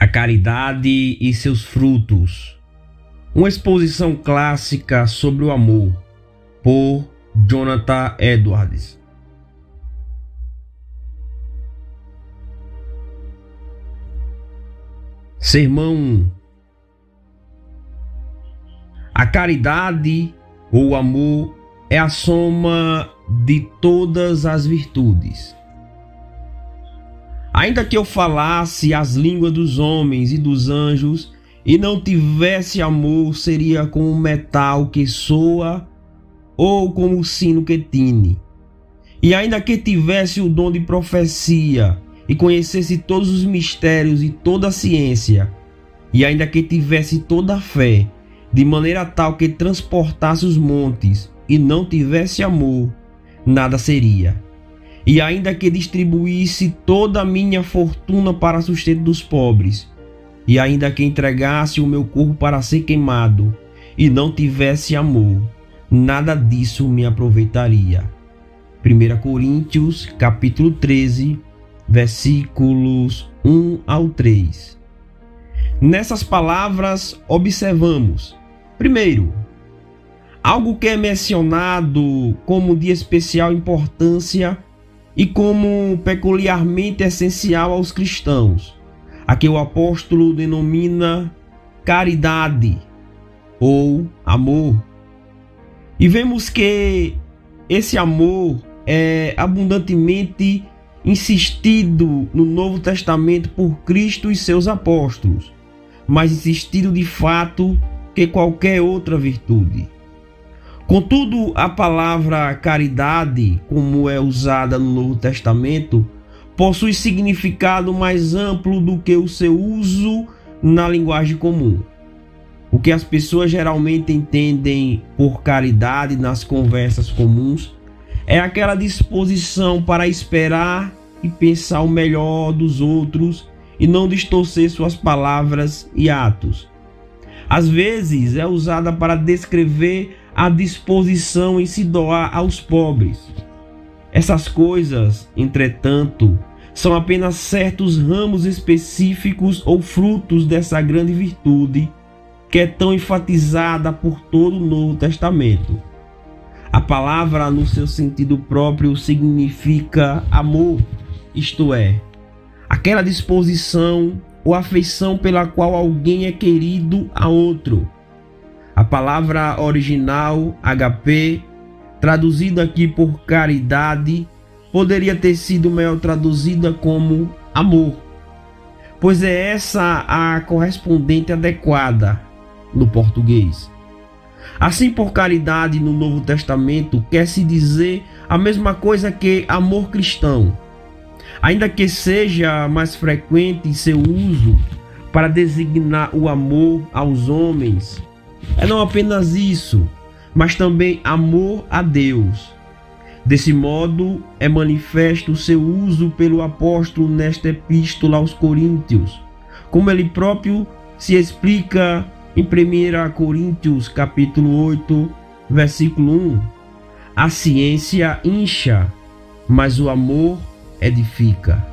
A caridade e seus frutos. Uma exposição clássica sobre o amor, por Jonathan Edwards. Sermão 1. A caridade ou amor é a soma de todas as virtudes. Ainda que eu falasse as línguas dos homens e dos anjos e não tivesse amor, seria como o metal que soa ou como o sino que tine. E ainda que tivesse o dom de profecia e conhecesse todos os mistérios e toda a ciência, e ainda que tivesse toda a fé, de maneira tal que transportasse os montes e não tivesse amor, nada seria. E ainda que distribuísse toda a minha fortuna para sustento dos pobres, e ainda que entregasse o meu corpo para ser queimado, e não tivesse amor, nada disso me aproveitaria. 1 Coríntios, capítulo 13, versículos 1 ao 3. Nessas palavras observamos, primeiro, algo que é mencionado como de especial importância e como peculiarmente essencial aos cristãos, a que o apóstolo denomina caridade ou amor. E vemos que esse amor é abundantemente insistido no Novo Testamento por Cristo e seus apóstolos, mais insistido de fato que qualquer outra virtude. Contudo, a palavra caridade, como é usada no Novo Testamento, possui significado mais amplo do que o seu uso na linguagem comum. O que as pessoas geralmente entendem por caridade nas conversas comuns é aquela disposição para esperar e pensar o melhor dos outros e não distorcer suas palavras e atos. Às vezes é usada para descrever a disposição em se doar aos pobres. Essas coisas, entretanto, são apenas certos ramos específicos ou frutos dessa grande virtude que é tão enfatizada por todo o Novo Testamento. A palavra, no seu sentido próprio, significa amor, isto é, aquela disposição ou afeição pela qual alguém é querido a outro. A palavra original, HP, traduzida aqui por caridade, poderia ter sido melhor traduzida como amor, pois é essa a correspondente adequada no português. Assim, por caridade no Novo Testamento quer-se dizer a mesma coisa que amor cristão, ainda que seja mais frequente seu uso para designar o amor aos homens. É não apenas isso, mas também amor a Deus. Desse modo, é manifesto o seu uso pelo apóstolo nesta epístola aos Coríntios, como ele próprio se explica em 1 Coríntios, capítulo 8, versículo 1. A ciência incha, mas o amor edifica.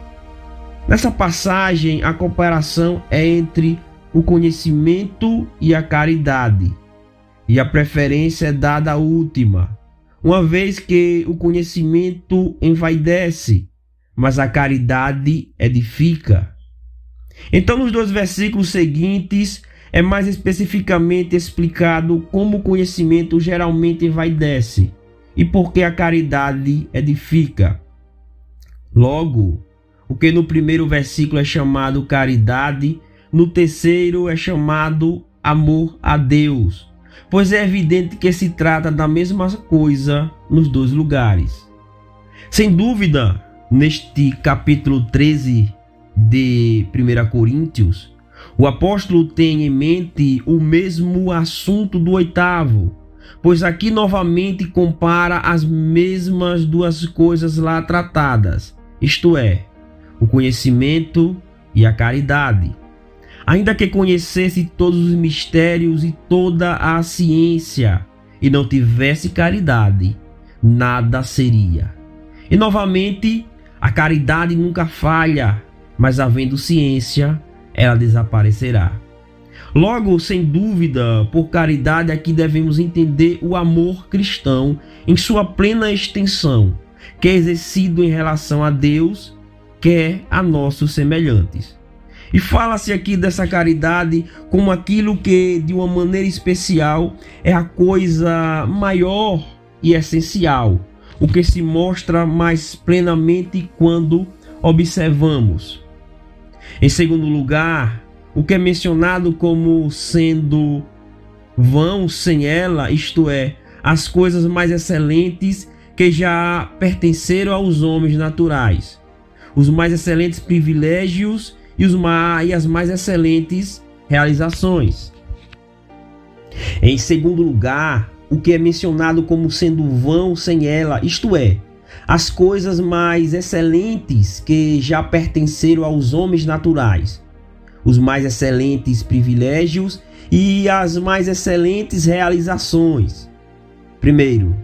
Nessa passagem, a comparação é entre o conhecimento e a caridade, e a preferência é dada à última, uma vez que o conhecimento envaidece, mas a caridade edifica. Então, nos dois versículos seguintes, é mais especificamente explicado como o conhecimento geralmente envaidece e por que a caridade edifica. Logo, o que no primeiro versículo é chamado caridade, no terceiro é chamado amor a Deus, pois é evidente que se trata da mesma coisa nos dois lugares. Sem dúvida, neste capítulo 13 de 1 Coríntios, o apóstolo tem em mente o mesmo assunto do 8º, pois aqui novamente compara as mesmas duas coisas lá tratadas, isto é, o conhecimento e a caridade. Ainda que conhecesse todos os mistérios e toda a ciência e não tivesse caridade, nada seria. E novamente, a caridade nunca falha, mas havendo ciência, ela desaparecerá. Logo, sem dúvida, por caridade aqui devemos entender o amor cristão em sua plena extensão, que é exercido em relação a Deus, quer a nossos semelhantes. E fala-se aqui dessa caridade como aquilo que, de uma maneira especial, é a coisa maior e essencial, o que se mostra mais plenamente quando observamos. Em segundo lugar, o que é mencionado como sendo vão sem ela, isto é, as coisas mais excelentes que já pertenceram aos homens naturais, os mais excelentes privilégios e as mais excelentes realizações. Em segundo lugar, o que é mencionado como sendo vão sem ela, isto é, as coisas mais excelentes que já pertenceram aos homens naturais, os mais excelentes privilégios e as mais excelentes realizações. Primeiro,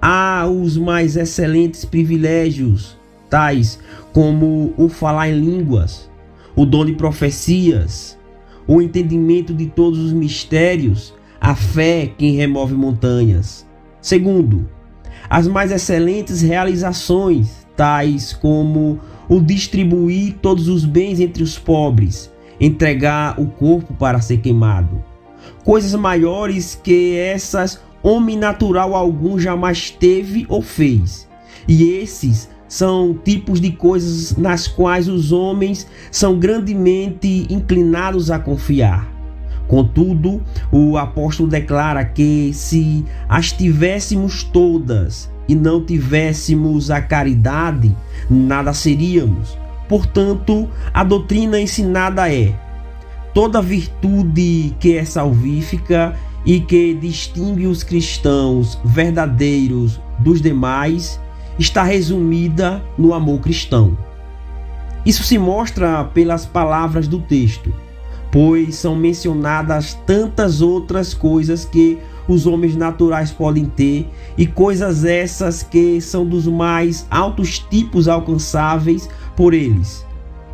há os mais excelentes privilégios, tais como o falar em línguas, o dom de profecias, o entendimento de todos os mistérios, a fé que remove montanhas. Segundo, as mais excelentes realizações, tais como o distribuir todos os bens entre os pobres, entregar o corpo para ser queimado. Coisas maiores que essas homem natural algum jamais teve ou fez. E esses são tipos de coisas nas quais os homens são grandemente inclinados a confiar. Contudo, o apóstolo declara que se as tivéssemos todas e não tivéssemos a caridade, nada seríamos. Portanto, a doutrina ensinada é: toda virtude que é salvífica e que distingue os cristãos verdadeiros dos demais está resumida no amor cristão. Isso se mostra pelas palavras do texto, pois são mencionadas tantas outras coisas que os homens naturais podem ter, e coisas essas que são dos mais altos tipos alcançáveis por eles,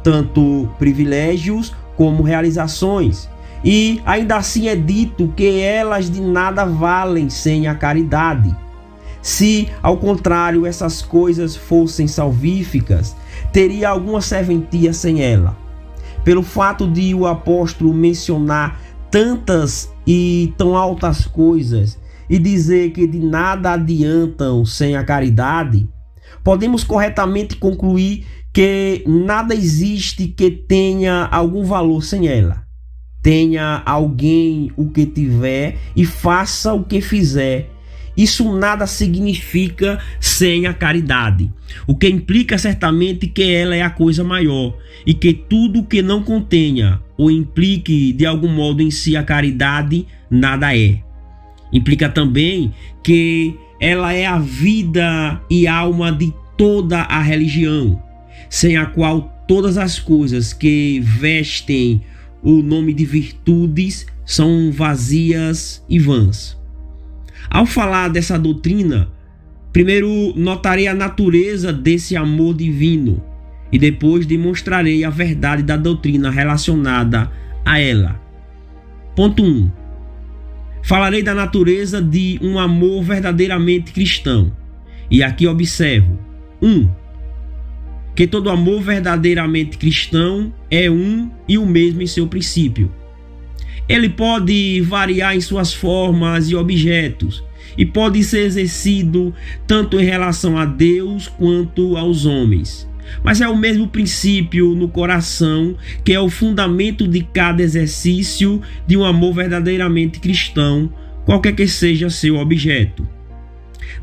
tanto privilégios como realizações. E ainda assim é dito que elas de nada valem sem a caridade. Se, ao contrário, essas coisas fossem salvíficas, teria alguma serventia sem ela. Pelo fato de o apóstolo mencionar tantas e tão altas coisas e dizer que de nada adiantam sem a caridade, podemos corretamente concluir que nada existe que tenha algum valor sem ela. Tenha alguém o que tiver e faça o que fizer, isso nada significa sem a caridade, o que implica certamente que ela é a coisa maior e que tudo que não contenha ou implique de algum modo em si a caridade, nada é. Implica também que ela é a vida e alma de toda a religião, sem a qual todas as coisas que vestem o nome de virtudes são vazias e vãs. Ao falar dessa doutrina, primeiro notarei a natureza desse amor divino e depois demonstrarei a verdade da doutrina relacionada a ela. Ponto 1. Falarei da natureza de um amor verdadeiramente cristão. E aqui observo: 1. Que todo amor verdadeiramente cristão é um e o mesmo em seu princípio. Ele pode variar em suas formas e objetos, e pode ser exercido tanto em relação a Deus quanto aos homens. Mas é o mesmo princípio no coração que é o fundamento de cada exercício de um amor verdadeiramente cristão, qualquer que seja seu objeto.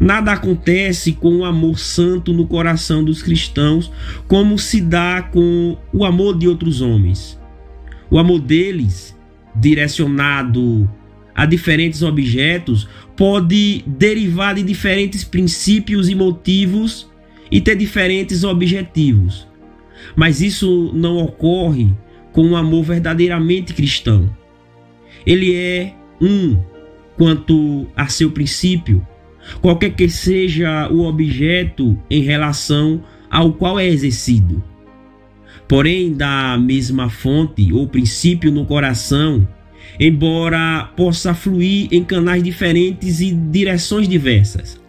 Nada acontece com o amor santo no coração dos cristãos como se dá com o amor de outros homens. O amor deles, direcionado a diferentes objetos, pode derivar de diferentes princípios e motivos e ter diferentes objetivos. Mas isso não ocorre com um amor verdadeiramente cristão. Ele é um quanto a seu princípio, qualquer que seja o objeto em relação ao qual é exercido. porém da mesma fonte ou princípio no coração, embora possa fluir em canais diferentes e direções diversas.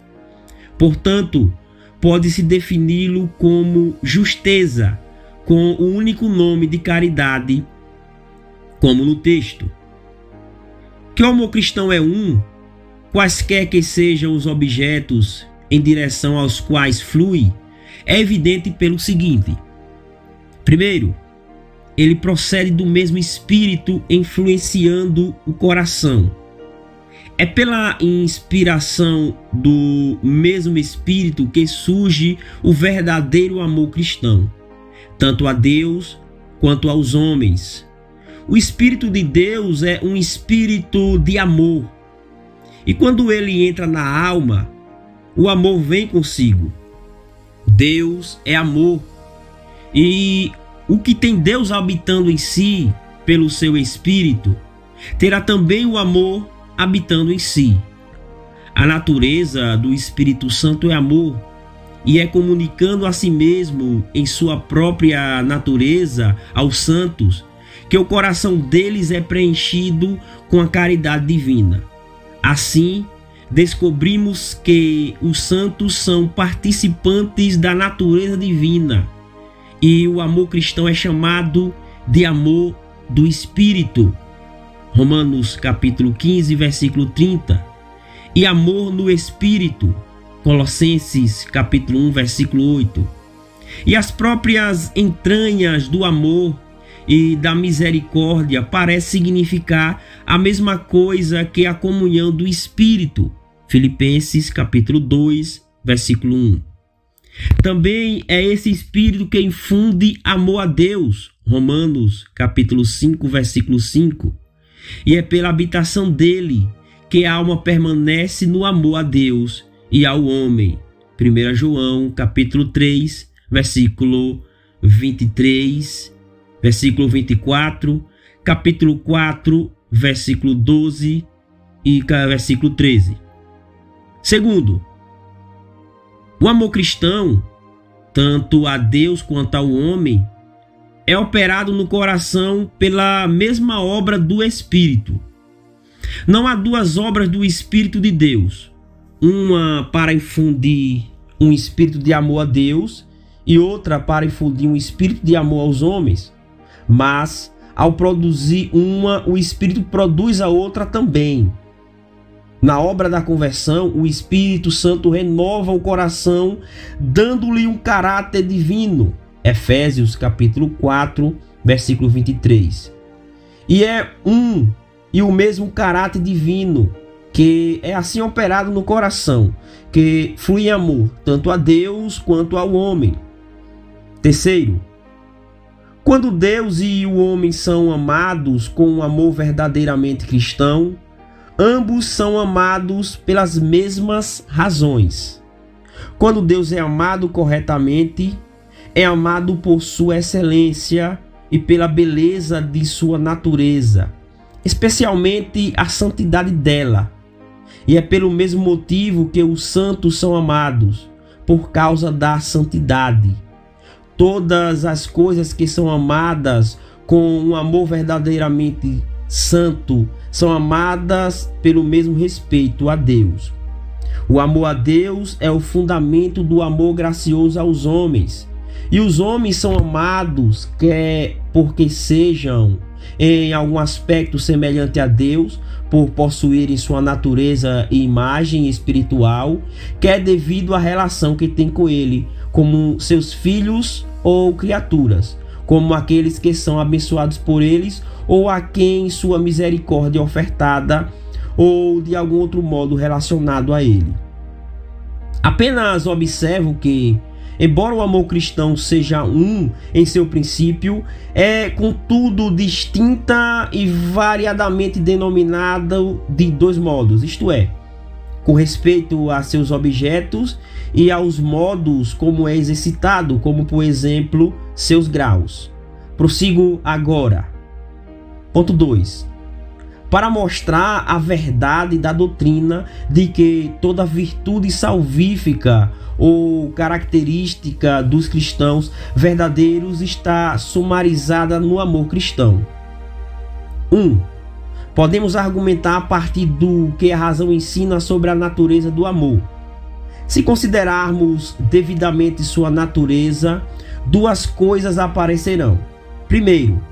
Portanto, pode-se defini-lo como justeza, com o único nome de caridade, como no texto. Que o amor cristão é um, quaisquer que sejam os objetos em direção aos quais flui, é evidente pelo seguinte: primeiro, ele procede do mesmo Espírito influenciando o coração. É pela inspiração do mesmo Espírito que surge o verdadeiro amor cristão, tanto a Deus quanto aos homens. O Espírito de Deus é um espírito de amor. E quando ele entra na alma, o amor vem consigo. Deus é amor. E o que tem Deus habitando em si, pelo seu Espírito, terá também o amor habitando em si. A natureza do Espírito Santo é amor, e é comunicando a si mesmo em sua própria natureza aos santos que o coração deles é preenchido com a caridade divina. Assim, descobrimos que os santos são participantes da natureza divina, e o amor cristão é chamado de amor do Espírito. Romanos capítulo 15, versículo 30. E amor no Espírito. Colossenses capítulo 1, versículo 8. E as próprias entranhas do amor e da misericórdia parecem significar a mesma coisa que a comunhão do Espírito. Filipenses capítulo 2, versículo 1. Também é esse Espírito que infunde amor a Deus. Romanos capítulo 5, versículo 5. E é pela habitação dele que a alma permanece no amor a Deus e ao homem. 1 João capítulo 3, versículo 23, versículo 24, capítulo 4, versículo 12 e versículo 13. Segundo, o amor cristão, tanto a Deus quanto ao homem, é operado no coração pela mesma obra do Espírito. Não há duas obras do Espírito de Deus, uma para infundir um espírito de amor a Deus e outra para infundir um espírito de amor aos homens, mas ao produzir uma, o Espírito produz a outra também. Na obra da conversão, o Espírito Santo renova o coração, dando-lhe um caráter divino. Efésios capítulo 4, versículo 23. E é um e o mesmo caráter divino que é assim operado no coração, que flui em amor, tanto a Deus quanto ao homem. Terceiro, quando Deus e o homem são amados com um amor verdadeiramente cristão, ambos são amados pelas mesmas razões. Quando Deus é amado corretamente, é amado por sua excelência e pela beleza de sua natureza, especialmente a santidade dela. E é pelo mesmo motivo que os santos são amados, por causa da santidade. Todas as coisas que são amadas com um amor verdadeiramente santo são amadas pelo mesmo respeito a Deus. O amor a Deus é o fundamento do amor gracioso aos homens. E os homens são amados quer porque sejam em algum aspecto semelhante a Deus, por possuírem sua natureza e imagem espiritual, quer devido à relação que tem com Ele, como seus filhos ou criaturas, como aqueles que são abençoados por eles, ou a quem sua misericórdia é ofertada, ou de algum outro modo relacionado a ele. Apenas observo que, embora o amor cristão seja um em seu princípio, é contudo distinta e variadamente denominado de dois modos, isto é, com respeito a seus objetos e aos modos como é exercitado, como por exemplo, seus graus. Prossigo agora. Ponto 2. para mostrar a verdade da doutrina de que toda virtude salvífica ou característica dos cristãos verdadeiros está sumarizada no amor cristão. 1. Podemos argumentar a partir do que a razão ensina sobre a natureza do amor. Se considerarmos devidamente sua natureza, duas coisas aparecerão. Primeiro,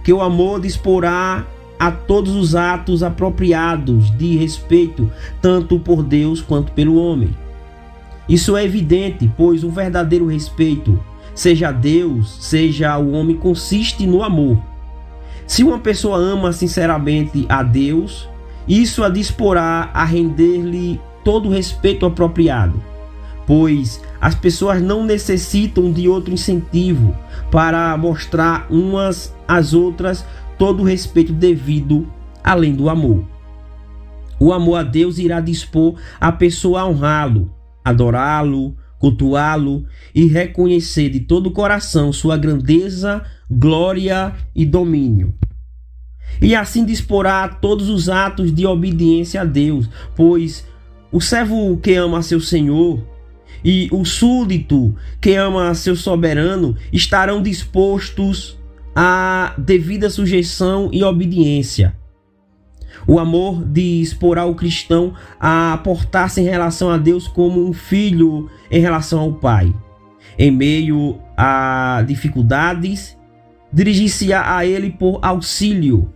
que o amor disporá a todos os atos apropriados de respeito, tanto por Deus quanto pelo homem. Isso é evidente, pois o verdadeiro respeito, seja a Deus, seja o homem, consiste no amor. Se uma pessoa ama sinceramente a Deus, isso a disporá a render-lhe todo o respeito apropriado, pois as pessoas não necessitam de outro incentivo para mostrar umas às outras todo o respeito devido além do amor. O amor a Deus irá dispor a pessoa a honrá-lo, adorá-lo, cultuá-lo e reconhecer de todo o coração sua grandeza, glória e domínio. E assim disporá a todos os atos de obediência a Deus, pois o servo que ama a seu Senhor e o súdito que ama a seu soberano estarão dispostos à devida sujeição e obediência. O amor disporá o cristão a portar-se em relação a Deus como um filho em relação ao Pai. Em meio a dificuldades, dirigir-se-á a Ele por auxílio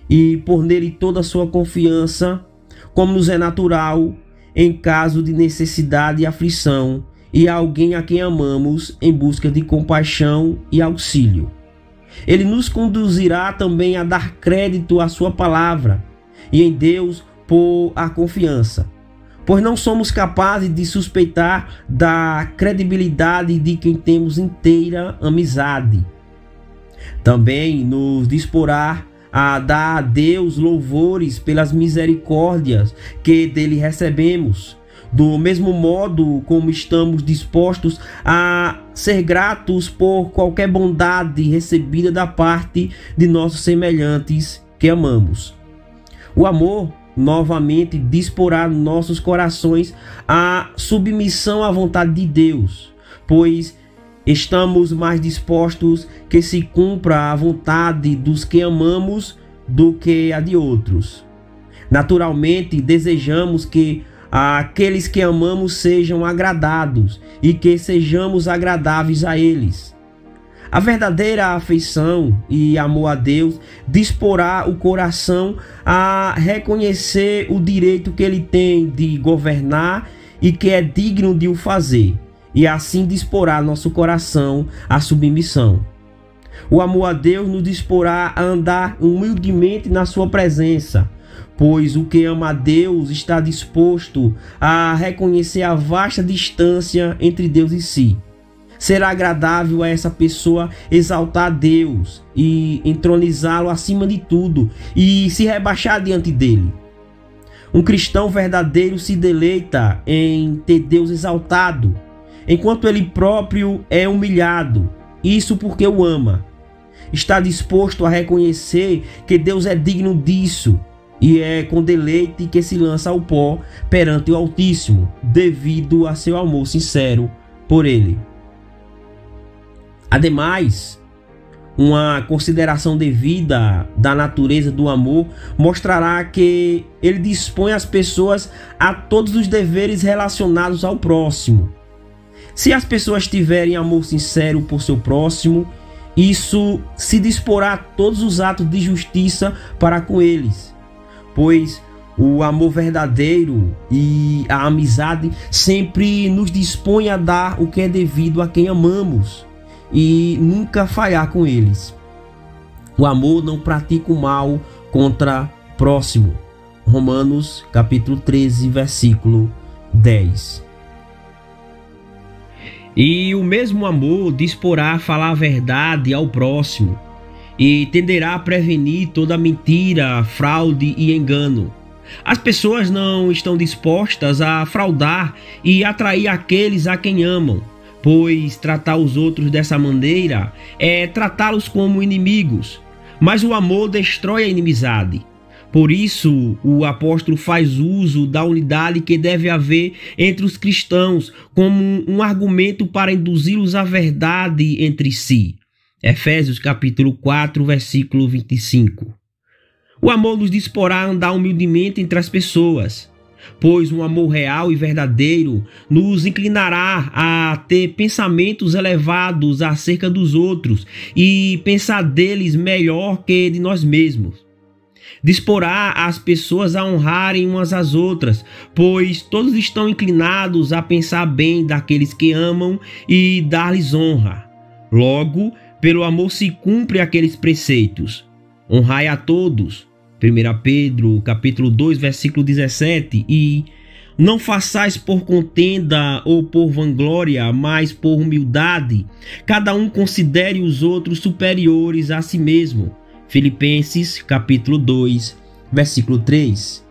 e por nele toda a sua confiança, como nos é natural em caso de necessidade e aflição, e a alguém a quem amamos em busca de compaixão e auxílio. Ele nos conduzirá também a dar crédito à sua palavra e em Deus por a confiança, pois não somos capazes de suspeitar da credibilidade de quem temos inteira amizade. Também nos disporá a dar a Deus louvores pelas misericórdias que dele recebemos, do mesmo modo como estamos dispostos a ser gratos por qualquer bondade recebida da parte de nossos semelhantes que amamos. O amor novamente disporá nossos corações à submissão à vontade de Deus, pois estamos mais dispostos que se cumpra a vontade dos que amamos do que a de outros. Naturalmente, desejamos que aqueles que amamos sejam agradados e que sejamos agradáveis a eles. A verdadeira afeição e amor a Deus disporá o coração a reconhecer o direito que ele tem de governar e que é digno de o fazer, e assim disporá nosso coração à submissão. O amor a Deus nos disporá a andar humildemente na sua presença, pois o que ama a Deus está disposto a reconhecer a vasta distância entre Deus e si. Será agradável a essa pessoa exaltar a Deus e entronizá-lo acima de tudo e se rebaixar diante dele. Um cristão verdadeiro se deleita em ter Deus exaltado, enquanto ele próprio é humilhado, isso porque o ama. Está disposto a reconhecer que Deus é digno disso, e é com deleite que se lança ao pó perante o Altíssimo, devido a seu amor sincero por ele. Ademais, uma consideração devida da natureza do amor mostrará que ele dispõe as pessoas a todos os deveres relacionados ao próximo. Se as pessoas tiverem amor sincero por seu próximo, isso se disporá a todos os atos de justiça para com eles, pois o amor verdadeiro e a amizade sempre nos dispõe a dar o que é devido a quem amamos e nunca falhar com eles. O amor não pratica o mal contra o próximo. Romanos capítulo 13, versículo 10. E o mesmo amor disporá a falar a verdade ao próximo e tenderá a prevenir toda mentira, fraude e engano. As pessoas não estão dispostas a fraudar e atrair aqueles a quem amam, pois tratar os outros dessa maneira é tratá-los como inimigos. Mas o amor destrói a inimizade, Por isso, o apóstolo faz uso da unidade que deve haver entre os cristãos como um argumento para induzi-los à verdade entre si. Efésios capítulo 4, versículo 25. O amor nos disporá a andar humildemente entre as pessoas, pois um amor real e verdadeiro nos inclinará a ter pensamentos elevados acerca dos outros e pensar deles melhor que de nós mesmos. Disporá as pessoas a honrarem umas às outras, pois todos estão inclinados a pensar bem daqueles que amam e dar-lhes honra. Logo, pelo amor se cumpre aqueles preceitos. Honrai a todos. 1 Pedro, capítulo 2, versículo 17. E não façais por contenda ou por vanglória, mas por humildade. Cada um considere os outros superiores a si mesmo. Filipenses, capítulo 2, versículo 3.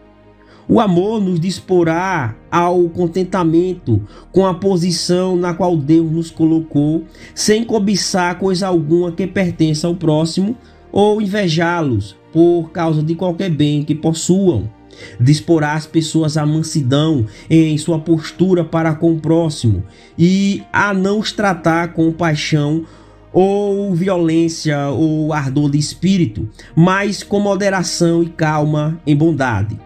O amor nos disporá ao contentamento com a posição na qual Deus nos colocou, sem cobiçar coisa alguma que pertença ao próximo ou invejá-los por causa de qualquer bem que possuam. Disporá as pessoas à mansidão em sua postura para com o próximo e a não os tratar com paixão ou violência ou ardor de espírito, mas com moderação e calma em bondade.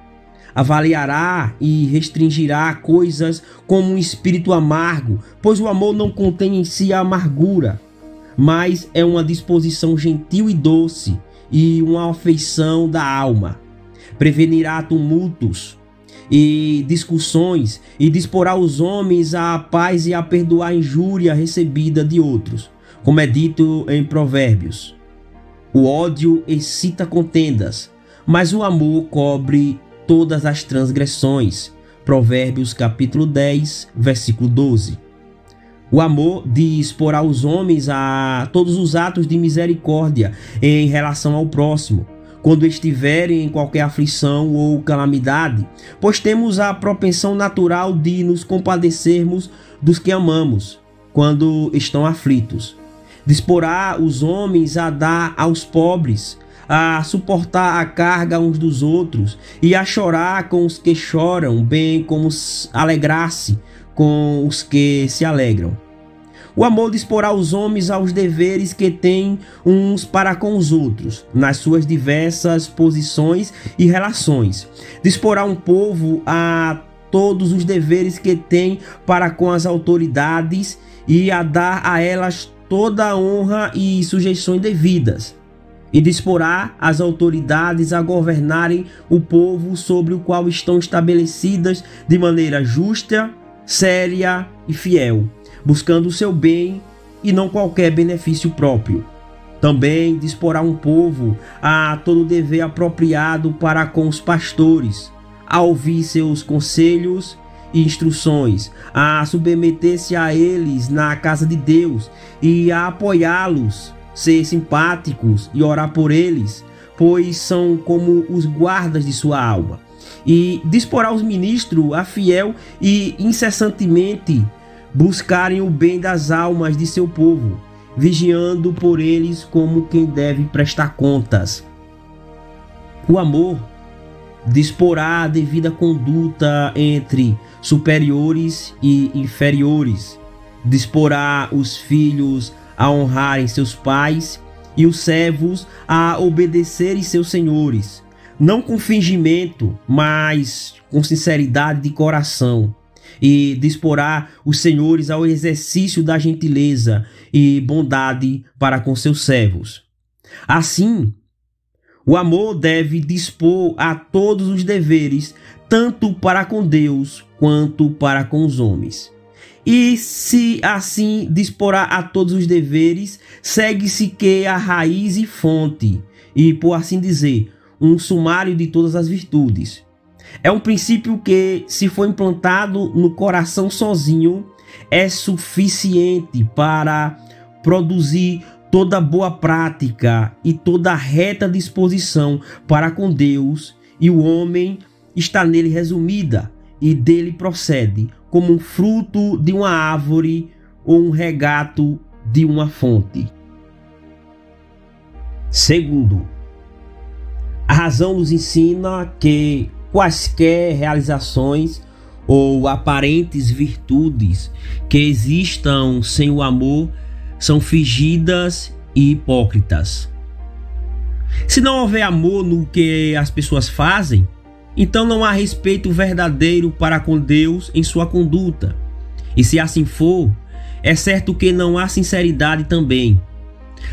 Avaliará e restringirá coisas como um espírito amargo, pois o amor não contém em si a amargura, mas é uma disposição gentil e doce e uma afeição da alma. Prevenirá tumultos e discussões e disporá os homens à paz e a perdoar a injúria recebida de outros, como é dito em Provérbios. O ódio excita contendas, mas o amor cobre todas as transgressões. Provérbios capítulo 10, versículo 12. O amor disporá os homens a todos os atos de misericórdia em relação ao próximo, quando estiverem em qualquer aflição ou calamidade, pois temos a propensão natural de nos compadecermos dos que amamos, quando estão aflitos. Disporá os homens a dar aos pobres, a suportar a carga uns dos outros e a chorar com os que choram, bem como alegrar-se com os que se alegram. O amor disporá os homens aos deveres que têm uns para com os outros, nas suas diversas posições e relações. Disporá um povo a todos os deveres que tem para com as autoridades e a dar a elas toda a honra e sujeições devidas. E disporá as autoridades a governarem o povo sobre o qual estão estabelecidas de maneira justa, séria e fiel, buscando o seu bem e não qualquer benefício próprio. Também disporá um povo a todo dever apropriado para com os pastores, a ouvir seus conselhos e instruções, a submeter-se a eles na casa de Deus e a apoiá-los, ser simpáticos e orar por eles, pois são como os guardas de sua alma. E disporá os ministros a fiel e incessantemente buscarem o bem das almas de seu povo, vigiando por eles como quem deve prestar contas. O amor disporá a devida conduta entre superiores e inferiores, disporá os filhos a honrarem seus pais e os servos a obedecerem seus senhores, não com fingimento, mas com sinceridade de coração, e disporá os senhores ao exercício da gentileza e bondade para com seus servos. Assim, o amor deve dispor a todos os deveres, tanto para com Deus quanto para com os homens. E se assim disporá a todos os deveres, segue-se que a raiz e fonte, e por assim dizer, um sumário de todas as virtudes. É um princípio que, se for implantado no coração sozinho, é suficiente para produzir toda boa prática e toda reta disposição para com Deus, e o homem está nele resumida, e dele procede como um fruto de uma árvore ou um regato de uma fonte. Segundo, a razão nos ensina que quaisquer realizações ou aparentes virtudes que existam sem o amor são fingidas e hipócritas. Se não houver amor no que as pessoas fazem, então não há respeito verdadeiro para com Deus em sua conduta. E se assim for, é certo que não há sinceridade também.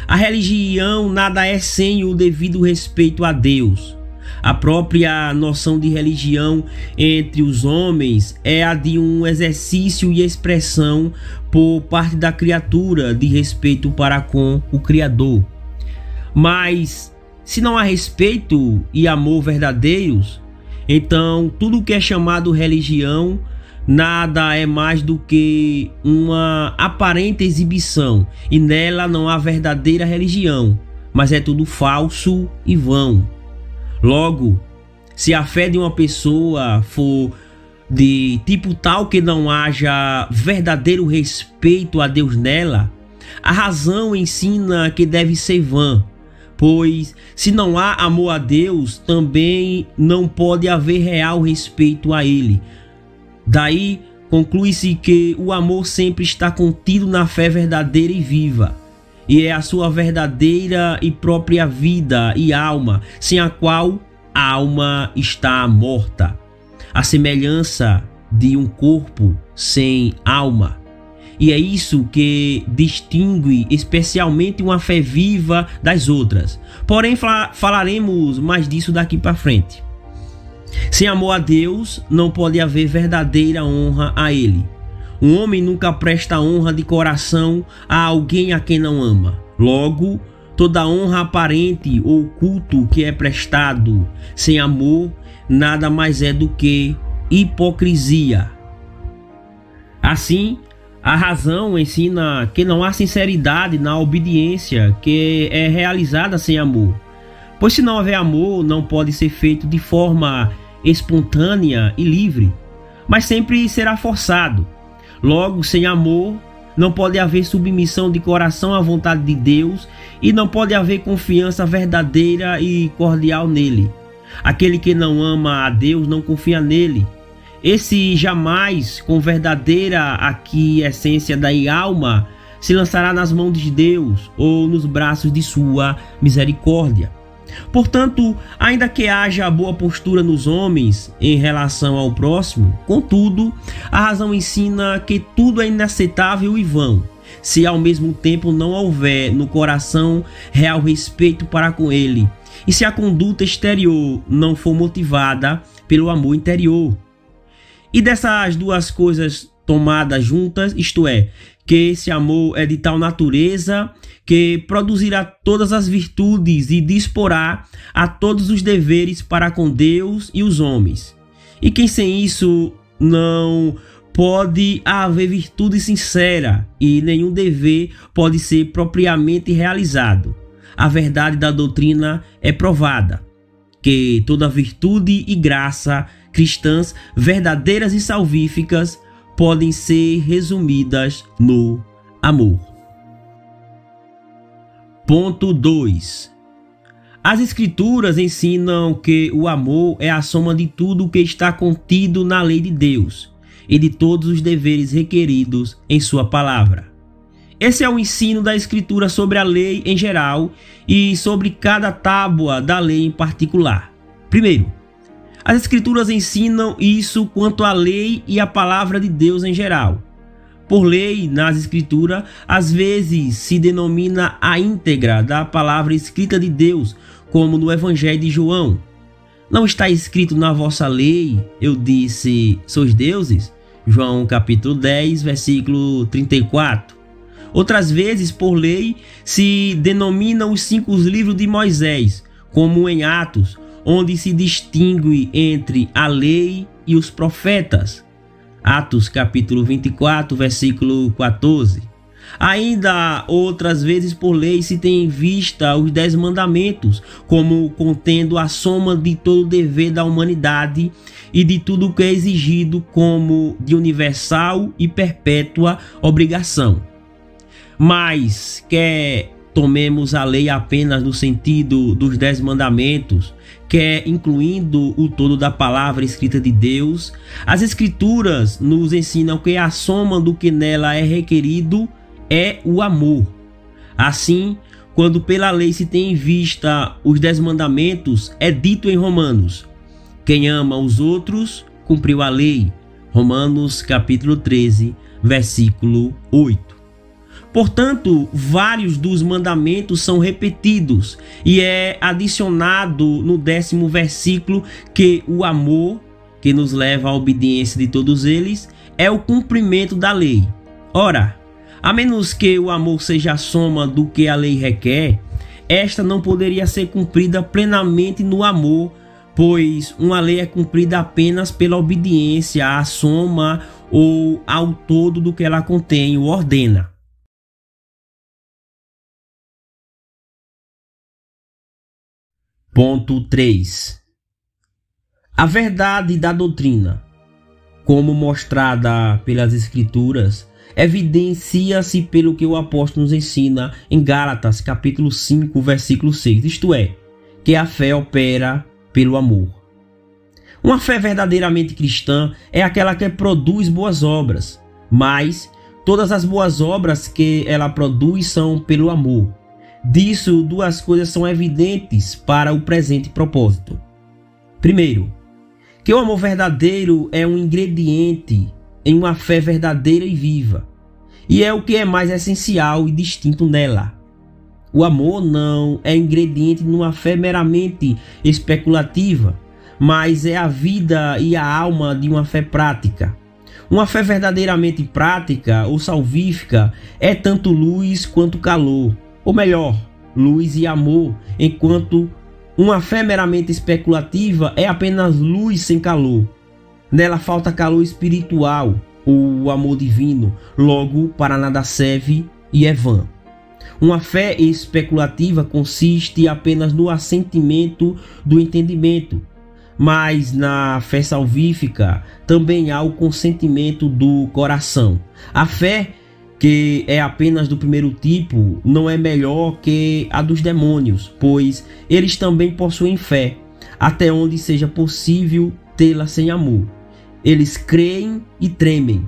A religião nada é sem o devido respeito a Deus. A própria noção de religião entre os homens é a de um exercício e expressão por parte da criatura de respeito para com o Criador. Mas se não há respeito e amor verdadeiros, então tudo que é chamado religião nada é mais do que uma aparente exibição, e nela não há verdadeira religião, mas é tudo falso e vão. Logo, se a fé de uma pessoa for de tipo tal que não haja verdadeiro respeito a Deus nela, a razão ensina que deve ser vã, pois se não há amor a Deus, também não pode haver real respeito a Ele. Daí conclui-se que o amor sempre está contido na fé verdadeira e viva, e é a sua verdadeira e própria vida e alma, sem a qual a alma está morta, a semelhança de um corpo sem alma. E é isso que distingue especialmente uma fé viva das outras. Porém, falaremos mais disso daqui para frente. Sem amor a Deus, não pode haver verdadeira honra a Ele. Um homem nunca presta honra de coração a alguém a quem não ama. Logo, toda honra aparente ou culto que é prestado sem amor, nada mais é do que hipocrisia. Assim, a razão ensina que não há sinceridade na obediência que é realizada sem amor. Pois se não houver amor, não pode ser feito de forma espontânea e livre, mas sempre será forçado. Logo, sem amor, não pode haver submissão de coração à vontade de Deus e não pode haver confiança verdadeira e cordial nele. Aquele que não ama a Deus não confia nele. Esse jamais, com verdadeira aquiescência da alma, se lançará nas mãos de Deus ou nos braços de sua misericórdia. Portanto, ainda que haja boa postura nos homens em relação ao próximo, contudo, a razão ensina que tudo é inaceitável e vão, se ao mesmo tempo não houver no coração real respeito para com ele, e se a conduta exterior não for motivada pelo amor interior. E dessas duas coisas tomadas juntas, isto é, que esse amor é de tal natureza que produzirá todas as virtudes e disporá a todos os deveres para com Deus e os homens. E quem sem isso não pode haver virtude sincera e nenhum dever pode ser propriamente realizado. A verdade da doutrina é provada, que toda virtude e graça cristãs verdadeiras e salvíficas podem ser resumidas no amor. Ponto 2. As Escrituras ensinam que o amor é a soma de tudo o que está contido na lei de Deus e de todos os deveres requeridos em sua palavra. Esse é o ensino da Escritura sobre a lei em geral e sobre cada tábua da lei em particular. Primeiro, as Escrituras ensinam isso quanto à lei e à palavra de Deus em geral. Por lei, nas Escrituras, às vezes se denomina a íntegra da palavra escrita de Deus, como no Evangelho de João. Não está escrito na vossa lei, eu disse, sois deuses? João capítulo 10, versículo 34. Outras vezes, por lei, se denominam os 5 livros de Moisés, como em Atos, onde se distingue entre a lei e os profetas. Atos capítulo 24, versículo 14. Ainda outras vezes por lei se tem em vista os 10 mandamentos, como contendo a soma de todo o dever da humanidade e de tudo o que é exigido como de universal e perpétua obrigação. Mas quer tomemos a lei apenas no sentido dos 10 mandamentos, que é incluindo o todo da palavra escrita de Deus, as Escrituras nos ensinam que a soma do que nela é requerido é o amor. Assim, quando pela lei se tem em vista os 10 mandamentos, é dito em Romanos: quem ama os outros, cumpriu a lei. Romanos capítulo 13, versículo 8. Portanto, vários dos mandamentos são repetidos e é adicionado no 10º versículo que o amor, que nos leva à obediência de todos eles, é o cumprimento da lei. Ora, a menos que o amor seja a soma do que a lei requer, esta não poderia ser cumprida plenamente no amor, pois uma lei é cumprida apenas pela obediência à soma ou ao todo do que ela contém ou ordena. Ponto 3. A verdade da doutrina, como mostrada pelas Escrituras, evidencia-se pelo que o apóstolo nos ensina em Gálatas capítulo 5, versículo 6, isto é, que a fé opera pelo amor. Uma fé verdadeiramente cristã é aquela que produz boas obras, mas todas as boas obras que ela produz são pelo amor. Disso, duas coisas são evidentes para o presente propósito. Primeiro, que o amor verdadeiro é um ingrediente em uma fé verdadeira e viva, e é o que é mais essencial e distinto nela. O amor não é ingrediente numa fé meramente especulativa, mas é a vida e a alma de uma fé prática. Uma fé verdadeiramente prática ou salvífica é tanto luz quanto calor, ou melhor, luz e amor, enquanto uma fé meramente especulativa é apenas luz sem calor. Nela falta calor espiritual, ou o amor divino, logo para nada serve e é vã. Uma fé especulativa consiste apenas no assentimento do entendimento, mas na fé salvífica também há o consentimento do coração. A fé, que é apenas do primeiro tipo, não é melhor que a dos demônios, pois eles também possuem fé, até onde seja possível tê-la sem amor. Eles creem e tremem.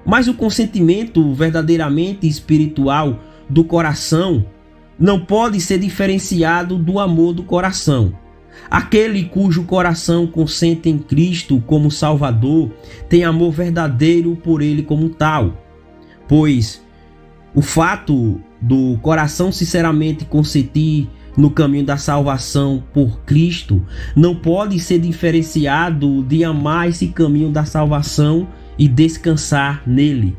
Mas o consentimento verdadeiramente espiritual do coração não pode ser diferenciado do amor do coração. Aquele cujo coração consente em Cristo como Salvador tem amor verdadeiro por ele como tal, pois o fato do coração sinceramente consentir no caminho da salvação por Cristo não pode ser diferenciado de amar esse caminho da salvação e descansar nele.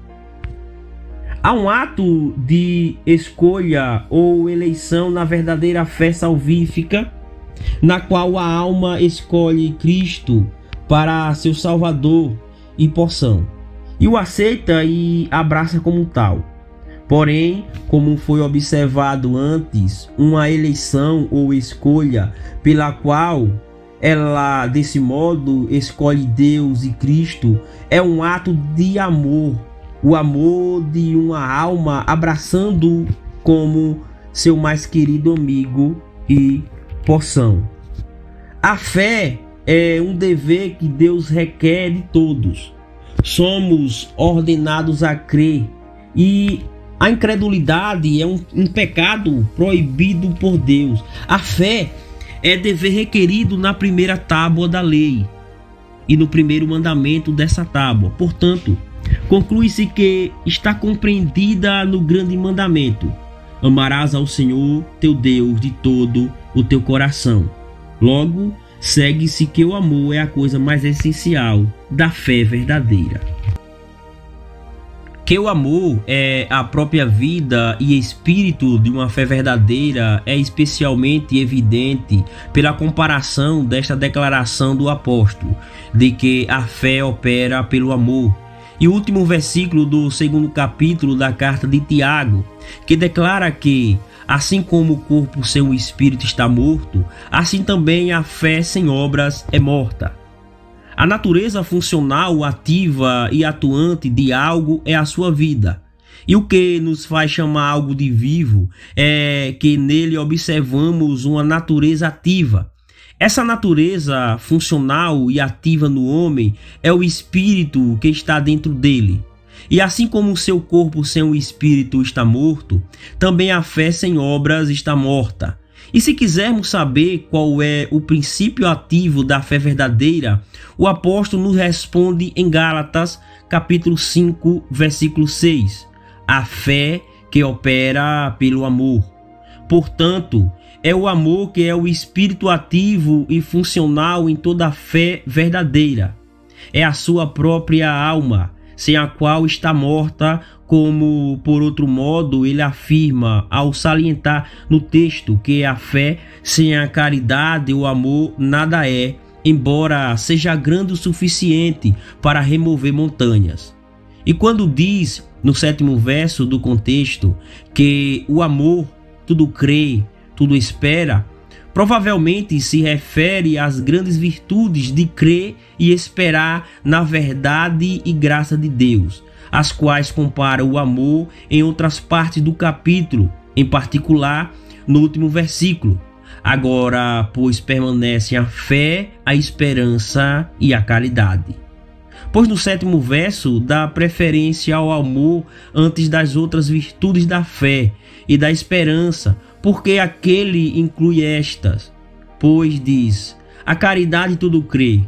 Há um ato de escolha ou eleição na verdadeira fé salvífica, na qual a alma escolhe Cristo para seu Salvador e porção, e o aceita e abraça como tal. Porém, como foi observado antes, uma eleição ou escolha pela qual ela, desse modo, escolhe Deus e Cristo, é um ato de amor, o amor de uma alma abraçando como seu mais querido amigo e porção. A fé é um dever que Deus requer de todos. Somos ordenados a crer, e a incredulidade é um pecado proibido por Deus. A fé é dever requerido na primeira tábua da lei e no primeiro mandamento dessa tábua. Portanto, conclui-se que está compreendida no grande mandamento: amarás ao Senhor teu Deus de todo o teu coração. Logo, segue-se que o amor é a coisa mais essencial da fé verdadeira. Que o amor é a própria vida e espírito de uma fé verdadeira é especialmente evidente pela comparação desta declaração do apóstolo, de que a fé opera pelo amor, e o último versículo do 2º capítulo da carta de Tiago, que declara que, assim como o corpo sem o espírito está morto, assim também a fé sem obras é morta. A natureza funcional, ativa e atuante de algo é a sua vida, E o que nos faz chamar algo de vivo é que nele observamos uma natureza ativa. Essa natureza funcional e ativa no homem é o espírito que está dentro dele. E assim como o seu corpo sem o espírito está morto, também a fé sem obras está morta. E se quisermos saber qual é o princípio ativo da fé verdadeira, o apóstolo nos responde em Gálatas, capítulo 5, versículo 6. A fé que opera pelo amor. Portanto, é o amor que é o espírito ativo e funcional em toda a fé verdadeira. É a sua própria alma, sem a qual está morta, como por outro modo ele afirma ao salientar no texto que a fé sem a caridade ou amor nada é, embora seja grande o suficiente para remover montanhas. E quando diz no 7º verso do contexto que o amor tudo crê, tudo espera, provavelmente se refere às grandes virtudes de crer e esperar na verdade e graça de Deus, as quais compara o amor em outras partes do capítulo, em particular no último versículo. Agora, pois permanecem a fé, a esperança e a caridade. Pois no 7º verso dá preferência ao amor antes das outras virtudes da fé e da esperança, porque aquele inclui estas. Pois diz: a caridade tudo crê,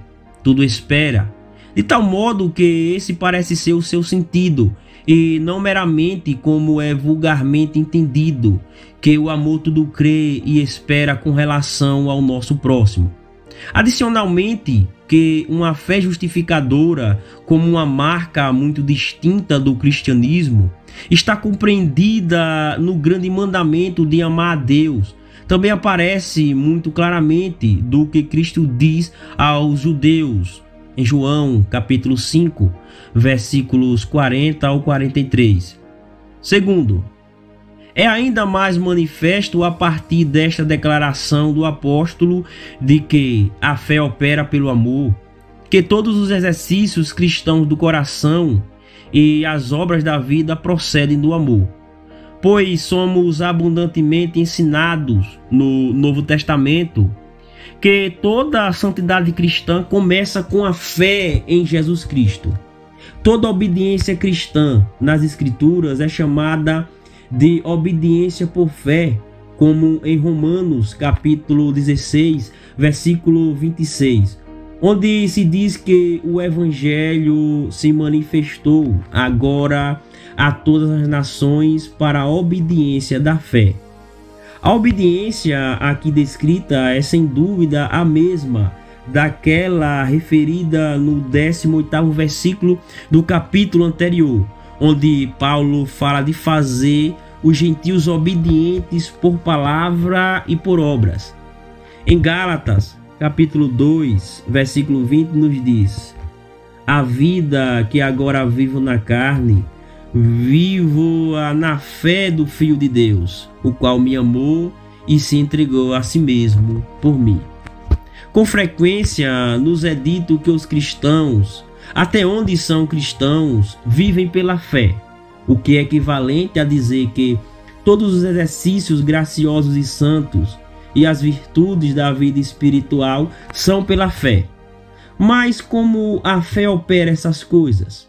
tudo espera, de tal modo que esse parece ser o seu sentido, e não meramente como é vulgarmente entendido, que o amor tudo crê e espera com relação ao nosso próximo. Adicionalmente, que uma fé justificadora, como uma marca muito distinta do cristianismo, está compreendida no grande mandamento de amar a Deus. Também aparece muito claramente do que Cristo diz aos judeus em João capítulo 5, versículos 40 ao 43. Segundo, é ainda mais manifesto a partir desta declaração do apóstolo de que a fé opera pelo amor, que todos os exercícios cristãos do coração e as obras da vida procedem do amor. Pois somos abundantemente ensinados no Novo Testamento que toda a santidade cristã começa com a fé em Jesus Cristo. Toda obediência cristã nas Escrituras é chamada de obediência por fé, como em Romanos capítulo 16, versículo 26, onde se diz que o Evangelho se manifestou agora a todas as nações para a obediência da fé. A obediência aqui descrita é sem dúvida a mesma daquela referida no 18º versículo do capítulo anterior, onde Paulo fala de fazer os gentios obedientes por palavra e por obras. Em Gálatas, capítulo 2, versículo 20, nos diz: a vida que agora vivo na carne, vivo-a na fé do Filho de Deus, o qual me amou e se entregou a si mesmo por mim. Com frequência nos é dito que os cristãos, até onde são cristãos, vivem pela fé, o que é equivalente a dizer que todos os exercícios graciosos e santos e as virtudes da vida espiritual são pela fé. Mas como a fé opera essas coisas?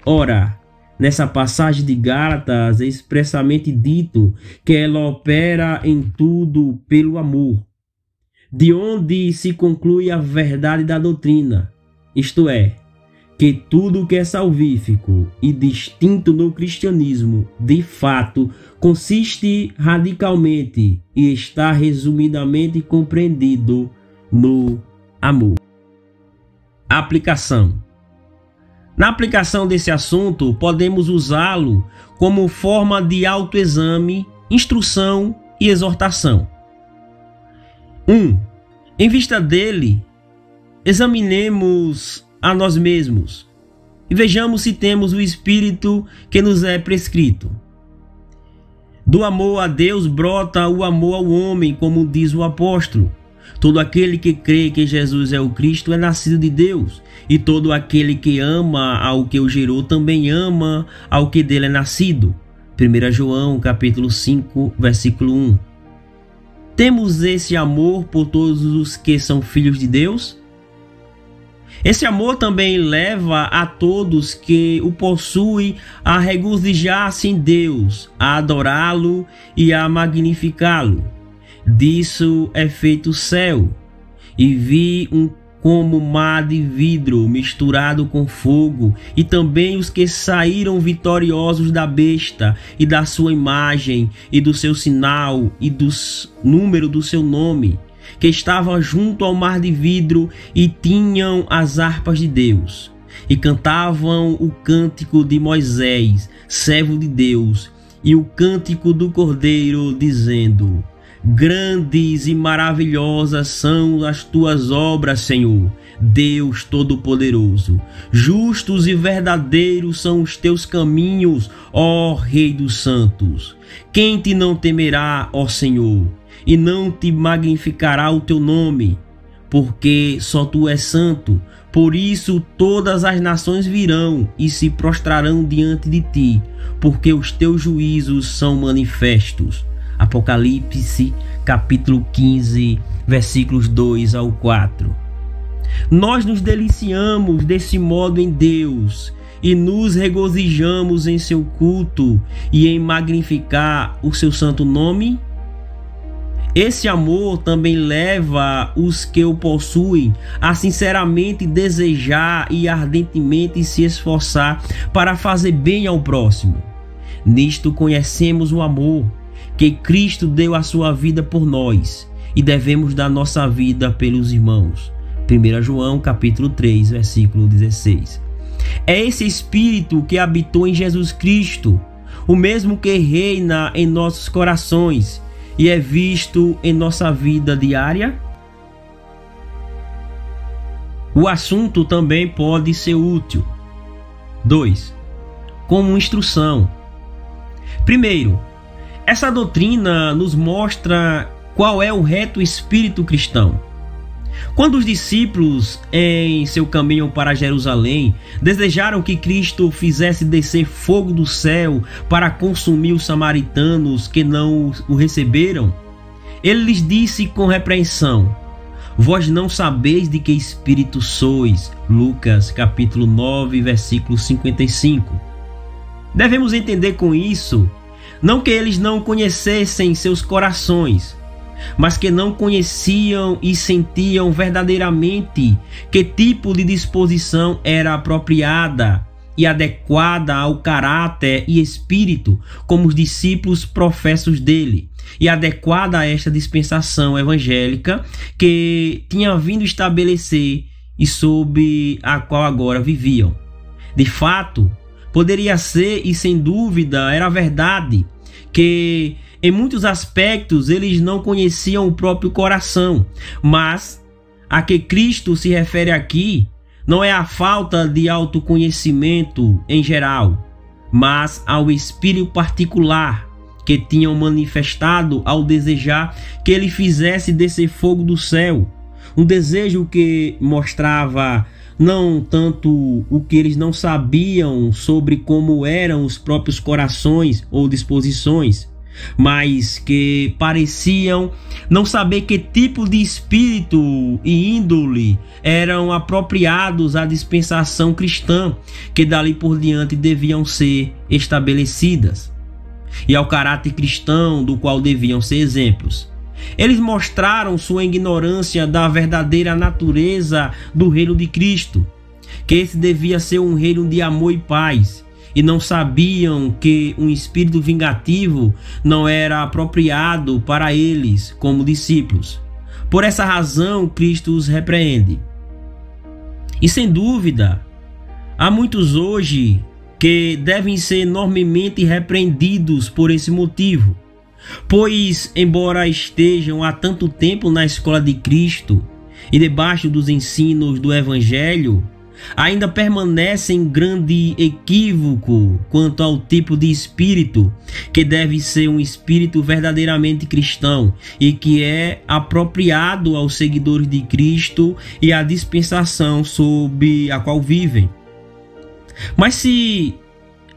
Ora, nessa passagem de Gálatas é expressamente dito que ela opera em tudo pelo amor, de onde se conclui a verdade da doutrina, isto é, que tudo que é salvífico e distinto no cristianismo, de fato, consiste radicalmente e está resumidamente compreendido no amor. Aplicação. Na aplicação desse assunto, podemos usá-lo como forma de autoexame, instrução e exortação. 1. Em vista dele, examinemos a nós mesmos e vejamos se temos o espírito que nos é prescrito. Do amor a Deus brota o amor ao homem, como diz o apóstolo. Todo aquele que crê que Jesus é o Cristo é nascido de Deus, e todo aquele que ama ao que o gerou também ama ao que dele é nascido. 1 João capítulo 5, versículo 1. Temos esse amor por todos os que são filhos de Deus? Esse amor também leva a todos que o possuem a regozijar-se em Deus, a adorá-lo e a magnificá-lo. Disso é feito o céu, e vi como mar de vidro misturado com fogo, e também os que saíram vitoriosos da besta e da sua imagem e do seu sinal e do número do seu nome, que estavam junto ao mar de vidro e tinham as harpas de Deus, e cantavam o cântico de Moisés, servo de Deus, e o cântico do Cordeiro, dizendo: Grandes e maravilhosas são as tuas obras, Senhor, Deus Todo-Poderoso. Justos e verdadeiros são os teus caminhos, ó Rei dos Santos. Quem te não temerá, ó Senhor, e não te magnificará o teu nome? Porque só tu és santo. Por isso todas as nações virão e se prostrarão diante de ti, porque os teus juízos são manifestos. Apocalipse, capítulo 15, versículos 2 ao 4. Nós nos deliciamos desse modo em Deus e nos regozijamos em seu culto e em magnificar o seu santo nome. Esse amor também leva os que o possuem a sinceramente desejar e ardentemente se esforçar para fazer bem ao próximo. Nisto conhecemos o amor, que Cristo deu a sua vida por nós, e devemos dar nossa vida pelos irmãos. 1 João capítulo 3, versículo 16. É esse Espírito que habitou em Jesus Cristo, o mesmo que reina em nossos corações e é visto em nossa vida diária? O assunto também pode ser útil. 2. Como instrução. Primeiro, essa doutrina nos mostra qual é o reto espírito cristão. Quando os discípulos, em seu caminho para Jerusalém, desejaram que Cristo fizesse descer fogo do céu para consumir os samaritanos que não o receberam, ele lhes disse com repreensão: Vós não sabeis de que espírito sois. Lucas capítulo 9, versículo 55. Devemos entender com isso não que eles não conhecessem seus corações, mas que não conheciam e sentiam verdadeiramente que tipo de disposição era apropriada e adequada ao caráter e espírito como os discípulos professos dele, e adequada a esta dispensação evangélica que tinha vindo estabelecer e sob a qual agora viviam. De fato, poderia ser, e sem dúvida era verdade, que em muitos aspectos eles não conheciam o próprio coração, mas a que Cristo se refere aqui não é a falta de autoconhecimento em geral, mas ao espírito particular que tinham manifestado ao desejar que ele fizesse descer fogo do céu, um desejo que mostrava não tanto o que eles não sabiam sobre como eram os próprios corações ou disposições, mas que pareciam não saber que tipo de espírito e índole eram apropriados à dispensação cristã, que dali por diante deviam ser estabelecidas, e ao caráter cristão do qual deviam ser exemplos. Eles mostraram sua ignorância da verdadeira natureza do reino de Cristo, que esse devia ser um reino de amor e paz, e não sabiam que um espírito vingativo não era apropriado para eles como discípulos. Por essa razão, Cristo os repreende. E sem dúvida, há muitos hoje que devem ser enormemente repreendidos por esse motivo, pois, embora estejam há tanto tempo na escola de Cristo e debaixo dos ensinos do Evangelho, ainda permanecem em grande equívoco quanto ao tipo de espírito que deve ser um espírito verdadeiramente cristão e que é apropriado aos seguidores de Cristo e à dispensação sob a qual vivem. Mas se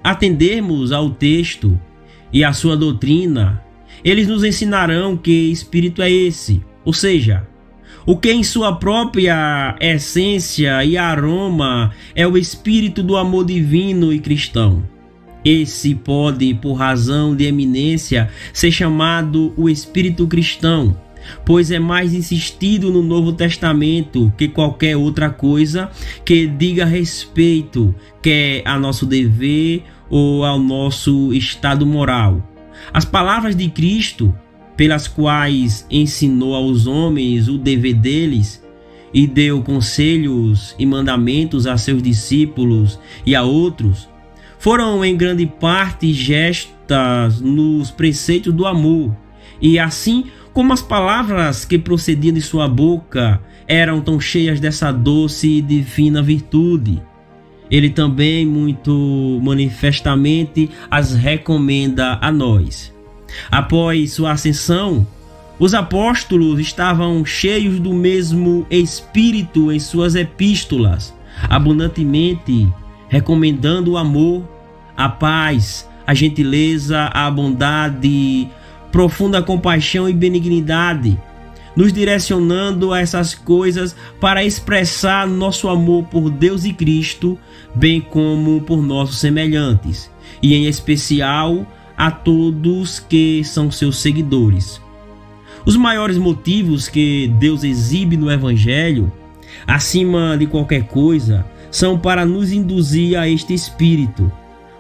atendermos ao texto e a sua doutrina, eles nos ensinarão que espírito é esse, ou seja, o que em sua própria essência e aroma é o espírito do amor divino e cristão. Esse pode, por razão de eminência, ser chamado o espírito cristão, pois é mais insistido no Novo Testamento que qualquer outra coisa que diga respeito, quer a nosso dever ou ao nosso estado moral. As palavras de Cristo, pelas quais ensinou aos homens o dever deles e deu conselhos e mandamentos a seus discípulos e a outros, foram em grande parte gestas nos preceitos do amor, e assim como as palavras que procediam de sua boca eram tão cheias dessa doce e divina virtude, ele também muito manifestamente as recomenda a nós. Após sua ascensão, os apóstolos estavam cheios do mesmo Espírito em suas epístolas, abundantemente recomendando o amor, a paz, a gentileza, a bondade, profunda compaixão e benignidade, nos direcionando a essas coisas para expressar nosso amor por Deus e Cristo, bem como por nossos semelhantes, e em especial a todos que são seus seguidores. Os maiores motivos que Deus exibe no Evangelho, acima de qualquer coisa, são para nos induzir a este espírito,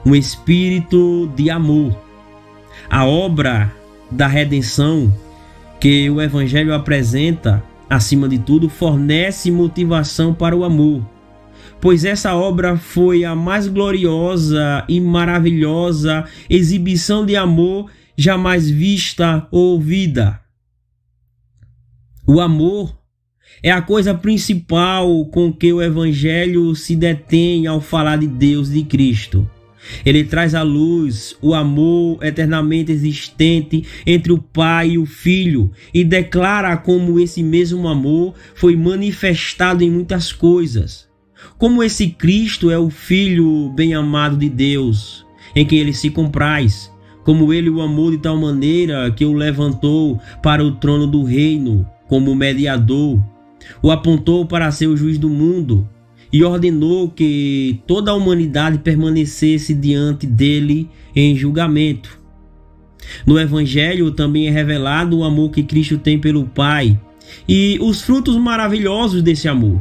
um espírito de amor. A obra da redenção que o Evangelho apresenta, acima de tudo, fornece motivação para o amor, pois essa obra foi a mais gloriosa e maravilhosa exibição de amor jamais vista ou ouvida. O amor é a coisa principal com que o Evangelho se detém ao falar de Deus e de Cristo. Ele traz à luz o amor eternamente existente entre o Pai e o Filho e declara como esse mesmo amor foi manifestado em muitas coisas. Como esse Cristo é o Filho bem-amado de Deus, em quem ele se compraz, como ele o amou de tal maneira que o levantou para o trono do reino como mediador, o apontou para ser o juiz do mundo e ordenou que toda a humanidade permanecesse diante dele em julgamento. No Evangelho também é revelado o amor que Cristo tem pelo Pai e os frutos maravilhosos desse amor,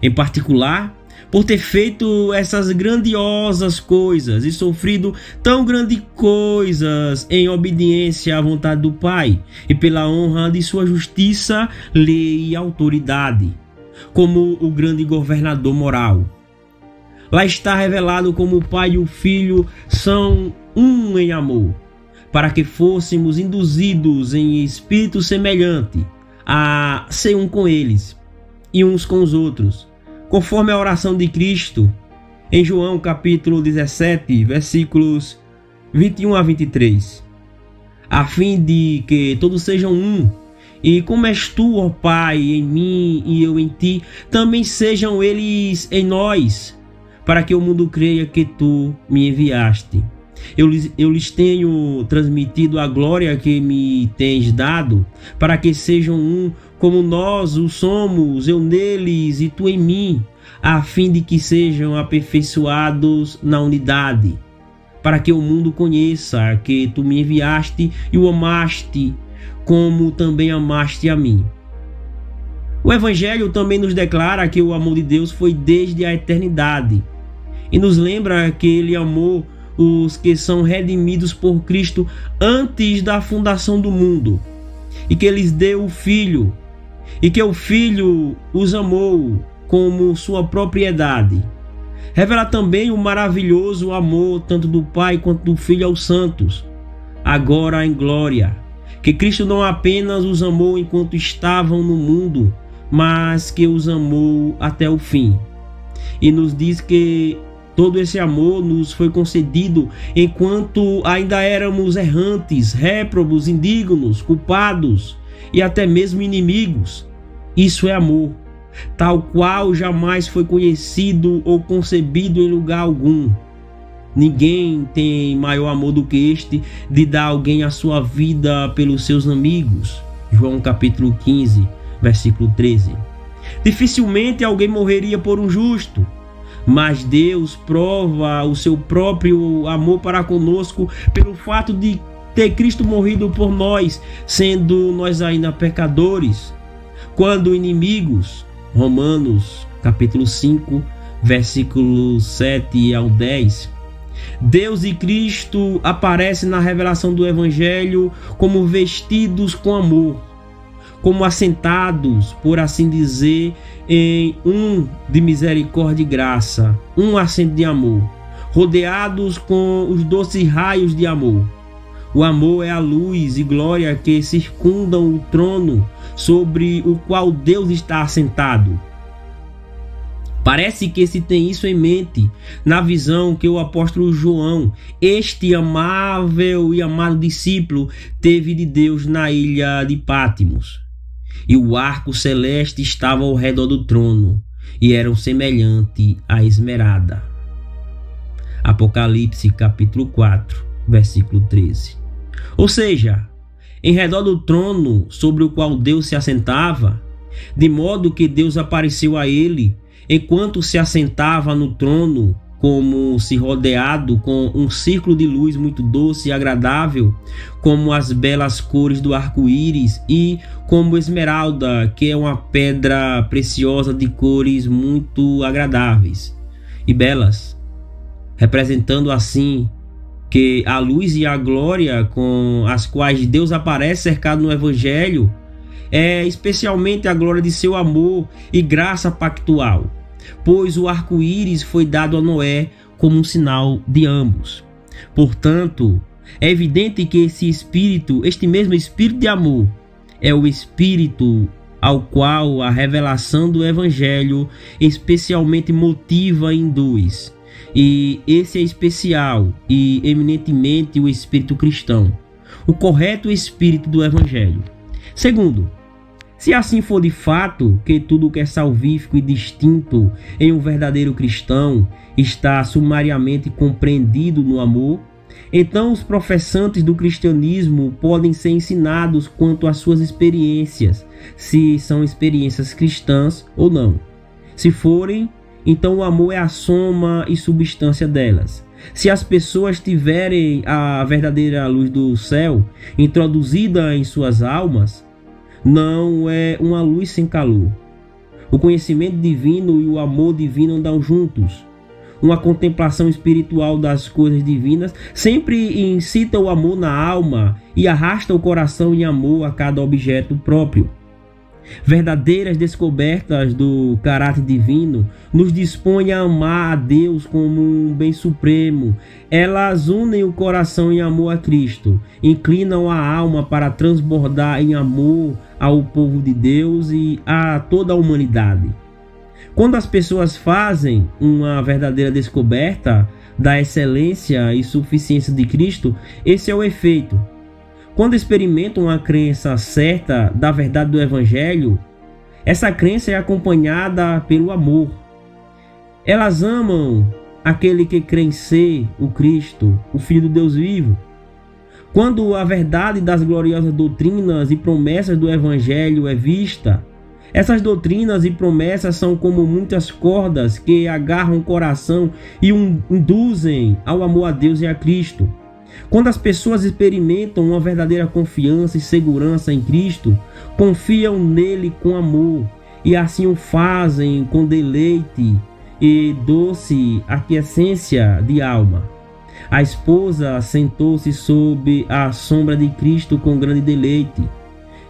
em particular por ter feito essas grandiosas coisas e sofrido tão grandes coisas em obediência à vontade do Pai e pela honra de sua justiça, lei e autoridade, como o grande governador moral. Lá está revelado como o Pai e o Filho são um em amor, para que fôssemos induzidos em espírito semelhante a ser um com eles e uns com os outros, conforme a oração de Cristo em João capítulo 17, versículos 21 a 23, a fim de que todos sejam um, e como és tu, ó Pai, em mim e eu em ti, também sejam eles em nós, para que o mundo creia que tu me enviaste. Eu lhes tenho transmitido a glória que me tens dado, para que sejam um como nós o somos, eu neles e tu em mim, a fim de que sejam aperfeiçoados na unidade, para que o mundo conheça que tu me enviaste e o amaste, como também amaste a mim. O Evangelho também nos declara que o amor de Deus foi desde a eternidade, e nos lembra que ele amou os que são redimidos por Cristo antes da fundação do mundo, e que lhes deu o Filho, e que o Filho os amou como sua propriedade. Revela também o maravilhoso amor tanto do Pai quanto do Filho aos santos, agora em glória, que Cristo não apenas os amou enquanto estavam no mundo, mas que os amou até o fim. E nos diz que todo esse amor nos foi concedido enquanto ainda éramos errantes, réprobos, indignos, culpados e até mesmo inimigos. Isso é amor, tal qual jamais foi conhecido ou concebido em lugar algum. Ninguém tem maior amor do que este de dar alguém a sua vida pelos seus amigos. João capítulo 15, versículo 13. Dificilmente alguém morreria por um justo, mas Deus prova o seu próprio amor para conosco pelo fato de ter Cristo morrido por nós, sendo nós ainda pecadores, quando inimigos. Romanos capítulo 5, versículos 7 ao 10. Deus e Cristo aparecem na revelação do Evangelho como vestidos com amor, como assentados, por assim dizer, em um de misericórdia e graça, um assento de amor, rodeados com os doces raios de amor. O amor é a luz e glória que circundam o trono sobre o qual Deus está assentado. Parece que se tem isso em mente na visão que o apóstolo João, este amável e amado discípulo, teve de Deus na ilha de Pátimos. E o arco celeste estava ao redor do trono e era semelhante à esmeralda. Apocalipse capítulo 4, versículo 13. Ou seja, em redor do trono sobre o qual Deus se assentava, de modo que Deus apareceu a ele enquanto se assentava no trono, como se rodeado com um círculo de luz muito doce e agradável, como as belas cores do arco-íris e como esmeralda, que é uma pedra preciosa de cores muito agradáveis e belas, representando assim que a luz e a glória com as quais Deus aparece cercado no Evangelho é especialmente a glória de seu amor e graça pactual, pois o arco-íris foi dado a Noé como um sinal de ambos. Portanto, é evidente que este mesmo espírito de amor, é o espírito ao qual a revelação do Evangelho especialmente motiva e induz. E esse é especial e eminentemente o espírito cristão, o correto espírito do Evangelho. Segundo, se assim for de fato que tudo que é salvífico e distinto em um verdadeiro cristão está sumariamente compreendido no amor, então os professantes do cristianismo podem ser ensinados quanto às suas experiências, se são experiências cristãs ou não. Se forem, então o amor é a soma e substância delas. Se as pessoas tiverem a verdadeira luz do céu introduzida em suas almas, não é uma luz sem calor. O conhecimento divino e o amor divino andam juntos. Uma contemplação espiritual das coisas divinas sempre incita o amor na alma e arrasta o coração em amor a cada objeto próprio. Verdadeiras descobertas do caráter divino nos dispõem a amar a Deus como um bem supremo. Elas unem o coração em amor a Cristo, inclinam a alma para transbordar em amor ao povo de Deus e a toda a humanidade. Quando as pessoas fazem uma verdadeira descoberta da excelência e suficiência de Cristo, esse é o efeito. Quando experimentam a crença certa da verdade do Evangelho, essa crença é acompanhada pelo amor. Elas amam aquele que crê em ser o Cristo, o Filho do Deus vivo. Quando a verdade das gloriosas doutrinas e promessas do Evangelho é vista, essas doutrinas e promessas são como muitas cordas que agarram o coração e induzem ao amor a Deus e a Cristo. Quando as pessoas experimentam uma verdadeira confiança e segurança em Cristo, confiam nele com amor e assim o fazem com deleite e doce aquiescência de alma. A esposa sentou-se sob a sombra de Cristo com grande deleite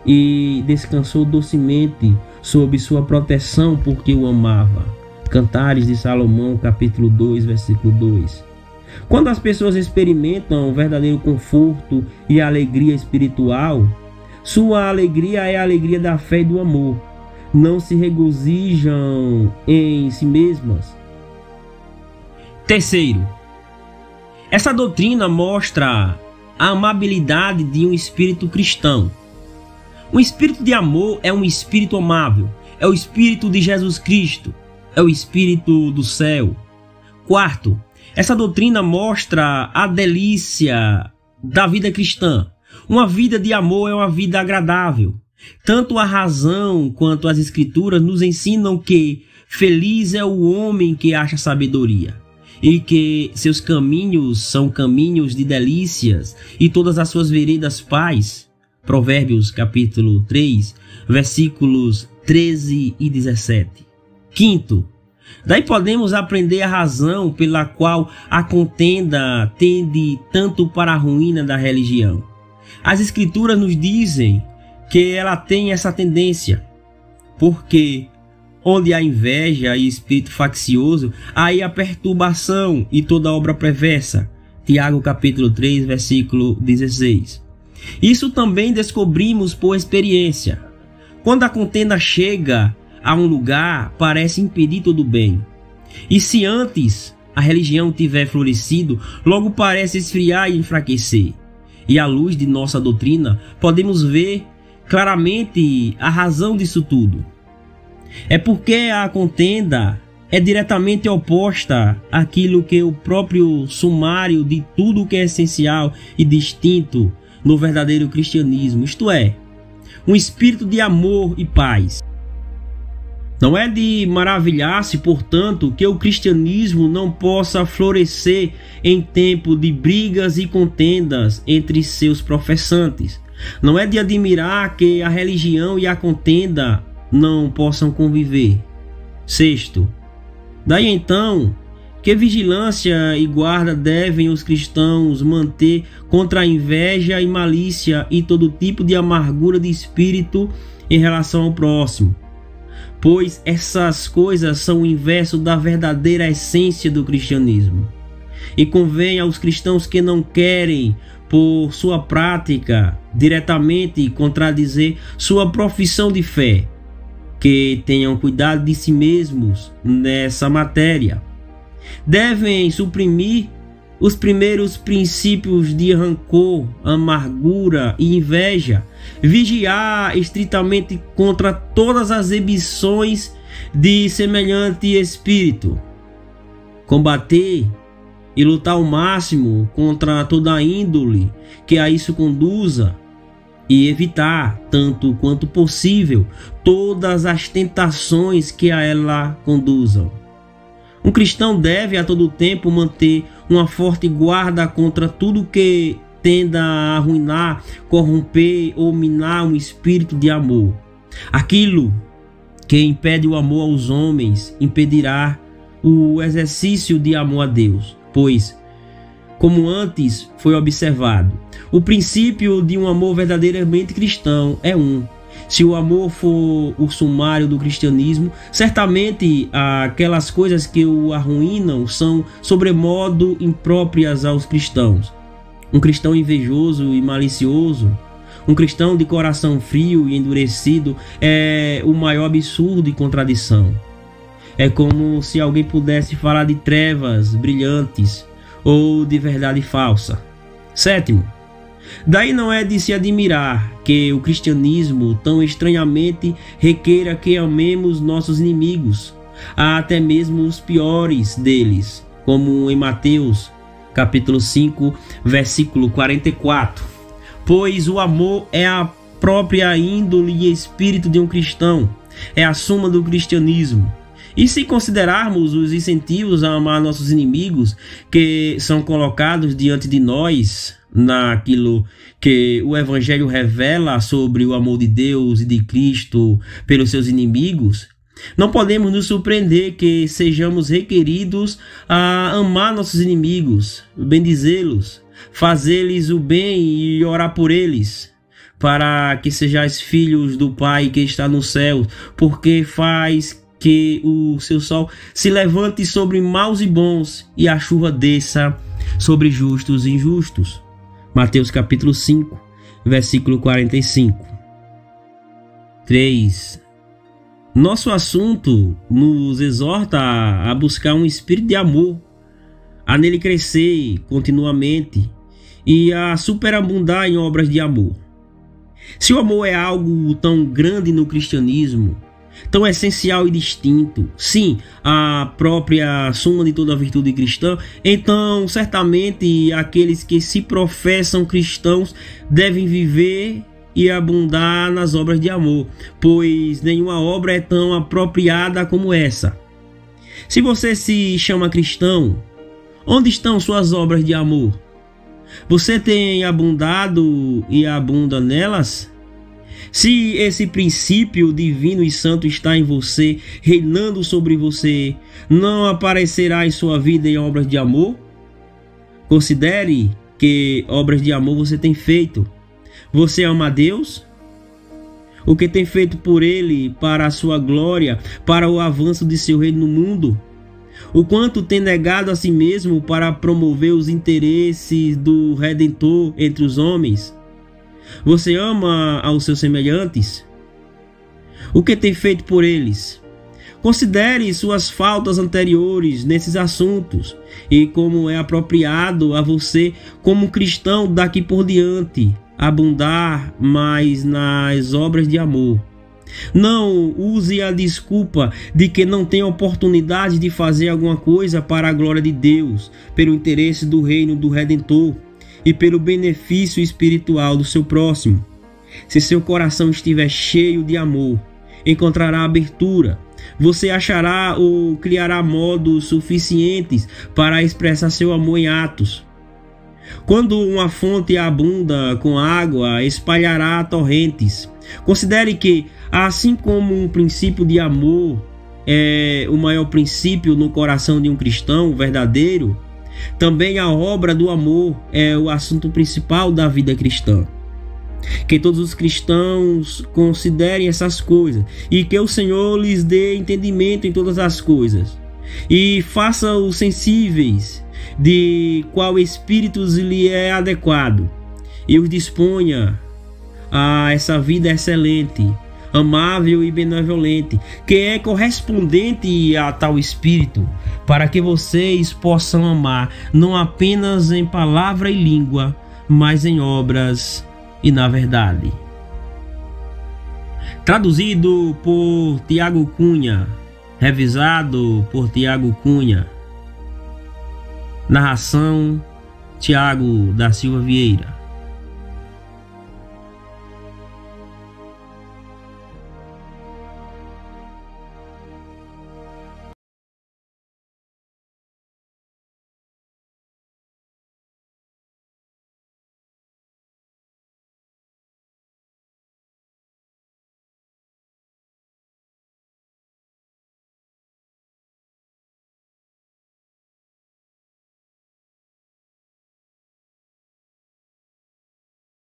e descansou docemente sob sua proteção porque o amava. Cantares de Salomão, capítulo 2, versículo 2. Quando as pessoas experimentam o verdadeiro conforto e alegria espiritual, sua alegria é a alegria da fé e do amor. Não se regozijam em si mesmas. Terceiro, essa doutrina mostra a amabilidade de um espírito cristão. Um espírito de amor é um espírito amável, é o espírito de Jesus Cristo, é o espírito do céu. Quarto, Essa doutrina mostra a delícia da vida cristã. Uma vida de amor é uma vida agradável. Tanto a razão quanto as escrituras nos ensinam que feliz é o homem que acha sabedoria, e que seus caminhos são caminhos de delícias e todas as suas veredas paz. Provérbios capítulo 3, versículos 13 e 17. Quinto, daí podemos aprender a razão pela qual a contenda tende tanto para a ruína da religião. As escrituras nos dizem que ela tem essa tendência, porque onde há inveja e espírito faccioso, aí há perturbação e toda obra perversa. Tiago capítulo 3, versículo 16. Isso também descobrimos por experiência. Quando a contenda chega a um lugar, parece impedir todo o bem. E se antes a religião tiver florescido, logo parece esfriar e enfraquecer. E à luz de nossa doutrina, podemos ver claramente a razão disso tudo. É porque a contenda é diretamente oposta àquilo que o próprio sumário de tudo que é essencial e distinto no verdadeiro cristianismo, isto é, um espírito de amor e paz. Não é de maravilhar-se, portanto, que o cristianismo não possa florescer em tempo de brigas e contendas entre seus professantes. Não é de admirar que a religião e a contenda não possam conviver. Sexto, daí então, que vigilância e guarda devem os cristãos manter contra a inveja e malícia e todo tipo de amargura de espírito em relação ao próximo, pois essas coisas são o inverso da verdadeira essência do cristianismo. E convém aos cristãos que não querem, por sua prática, diretamente contradizer sua profissão de fé, que tenham cuidado de si mesmos nessa matéria. Devem suprimir os primeiros princípios de rancor, amargura e inveja, vigiar estritamente contra todas as ambições de semelhante espírito, combater e lutar ao máximo contra toda a índole que a isso conduza, e evitar, tanto quanto possível, todas as tentações que a ela conduzam. Um cristão deve a todo tempo manter uma forte guarda contra tudo que tenda a arruinar, corromper ou minar um espírito de amor. Aquilo que impede o amor aos homens impedirá o exercício de amor a Deus, pois, como antes foi observado, o princípio de um amor verdadeiramente cristão é um. Se o amor for o sumário do cristianismo, certamente aquelas coisas que o arruinam são sobremodo impróprias aos cristãos. Um cristão invejoso e malicioso, um cristão de coração frio e endurecido é o maior absurdo e contradição. É como se alguém pudesse falar de trevas brilhantes ou de verdade falsa. Sétimo, daí não é de se admirar que o cristianismo tão estranhamente requeira que amemos nossos inimigos, até mesmo os piores deles, como em Mateus capítulo 5, versículo 44. Pois o amor é a própria índole e espírito de um cristão, é a suma do cristianismo. E se considerarmos os incentivos a amar nossos inimigos que são colocados diante de nós, naquilo que o Evangelho revela sobre o amor de Deus e de Cristo pelos seus inimigos, não podemos nos surpreender que sejamos requeridos a amar nossos inimigos, bendizê-los, fazer-lhes o bem e orar por eles, para que sejais filhos do Pai que está no céu, porque faz que o seu sol se levante sobre maus e bons e a chuva desça sobre justos e injustos. Mateus capítulo 5, versículo 45. 3. Nosso assunto nos exorta a buscar um espírito de amor, a nele crescer continuamente e a superabundar em obras de amor. Se o amor é algo tão grande no cristianismo, tão essencial e distinto, sim, a própria suma de toda a virtude cristã, então certamente aqueles que se professam cristãos devem viver e abundar nas obras de amor, pois nenhuma obra é tão apropriada como essa. Se você se chama cristão, onde estão suas obras de amor? Você tem abundado e abunda nelas? Se esse princípio divino e santo está em você, reinando sobre você, não aparecerá em sua vida em obras de amor? Considere que obras de amor você tem feito. Você ama a Deus? O que tem feito por Ele para a sua glória, para o avanço de seu reino no mundo? O quanto tem negado a si mesmo para promover os interesses do Redentor entre os homens? Você ama aos seus semelhantes? O que tem feito por eles? Considere suas faltas anteriores nesses assuntos e como é apropriado a você, como cristão daqui por diante, abundar mais nas obras de amor. Não use a desculpa de que não tem oportunidade de fazer alguma coisa para a glória de Deus, pelo interesse do reino do Redentor e pelo benefício espiritual do seu próximo. Se seu coração estiver cheio de amor, encontrará abertura. Você achará ou criará modos suficientes para expressar seu amor em atos. Quando uma fonte abunda com água, espalhará torrentes. Considere que, assim como um princípio de amor é o maior princípio no coração de um cristão verdadeiro, também a obra do amor é o assunto principal da vida cristã. Que todos os cristãos considerem essas coisas e que o Senhor lhes dê entendimento em todas as coisas e faça-os sensíveis de qual espírito lhe é adequado e os disponha a essa vida excelente, amável e benevolente, que é correspondente a tal espírito, para que vocês possam amar não apenas em palavra e língua, mas em obras e na verdade. Traduzido por Tiago Cunha, revisado por Tiago Cunha. Narração Tiago da Silva Vieira.